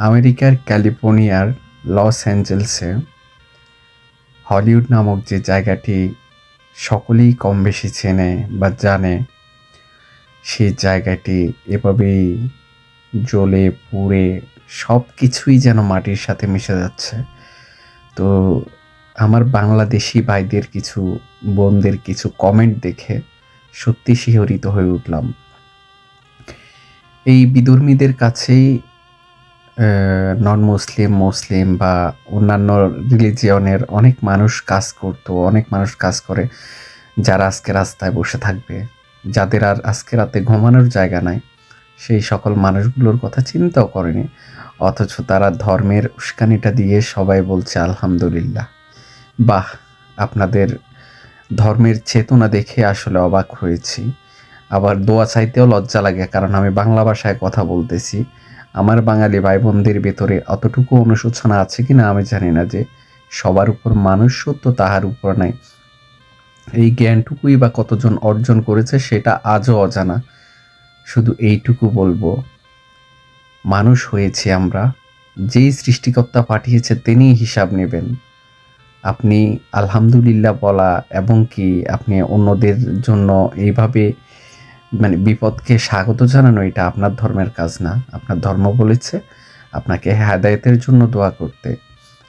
আমেরিকার ক্যালিফোর্নিয়ার loss অ্যাঞ্জেলসে Hollywood নামক যে জায়গাটি সকলেই কম বেশি চেনে বা জানে, সেই জায়গাটি এভাবেই জ্বলে পুড়ে সব কিছুই যেন মাটির সাথে মিশে যাচ্ছে। তো আমার বাংলাদেশি ভাইদের কিছু বোনদের কিছু কমেন্ট দেখে সত্যি শিহরিত হয়ে উঠলাম। এই বিধর্মীদের কাছেই নন মুসলিম, মুসলিম বা অন্যান্য রিলিজিয়নের অনেক মানুষ কাজ করতো, অনেক মানুষ কাজ করে, যারা আজকে রাস্তায় বসে থাকবে, যাদের আর আজকে রাতে ঘুমানোর জায়গা নাই, সেই সকল মানুষগুলোর কথা চিন্তাও করেনি। অথচ তারা ধর্মের উস্কানিটা দিয়ে সবাই বলছে আলহামদুলিল্লাহ। বাহ! আপনাদের ধর্মের চেতনা দেখে আসলে অবাক হয়েছি। আবার দোয়া চাইতেও লজ্জা লাগে, কারণ আমি বাংলা ভাষায় কথা বলতেছি। আমার বাঙালি ভাই বোনদের ভেতরে অতটুকু অনুশোচনা আছে কিনা আমি জানি না যে সবার উপর মানুষ সত্য তাহার উপর নাই। এই জ্ঞানটুকুই বা কতজন অর্জন করেছে সেটা আজও অজানা। শুধু এইটুকু বলবো, মানুষ হয়েছি আমরা, যেই সৃষ্টিকর্তা পাঠিয়েছে তিনিই হিসাব নেবেন। আপনি আলহামদুলিল্লাহ বলা এবং কি আপনি অন্যদের জন্য এইভাবে বিপদকে স্বাগত জানানো, এটা আপনার ধর্মের কাজ না। আপনার ধর্ম বলেছে আপনাকে হেদায়েতের জন্য দোয়া করতে,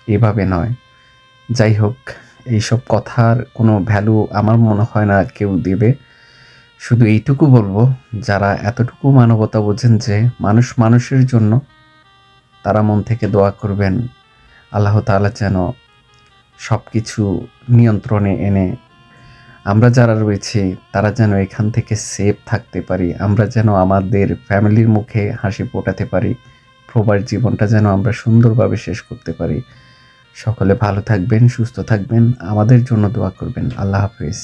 এভাবে নয়। যাই হোক, এইসব কথার কোনো ভ্যালু আমার মনে হয় না কেউ দেবে। শুধু এইটুকু বলবো, যারা এতটুকু মানবতা বোঝেন যে মানুষ মানুষের জন্য, তারা মন থেকে দোয়া করবেন আল্লাহ তাআলা যেন সব কিছু নিয়ন্ত্রণে এনে আমরা যারা রয়েছি তারা যেন এখান থেকে সেফ থাকতে পারি, আমরা যেন আমাদের ফ্যামিলির মুখে হাসি ফোটাতে পারি, প্রবাস জীবনটা যেন আমরা সুন্দরভাবে শেষ করতে পারি। সকলে ভালো থাকবেন, সুস্থ থাকবেন, আমাদের জন্য দোয়া করবেন। আল্লাহ হাফেজ।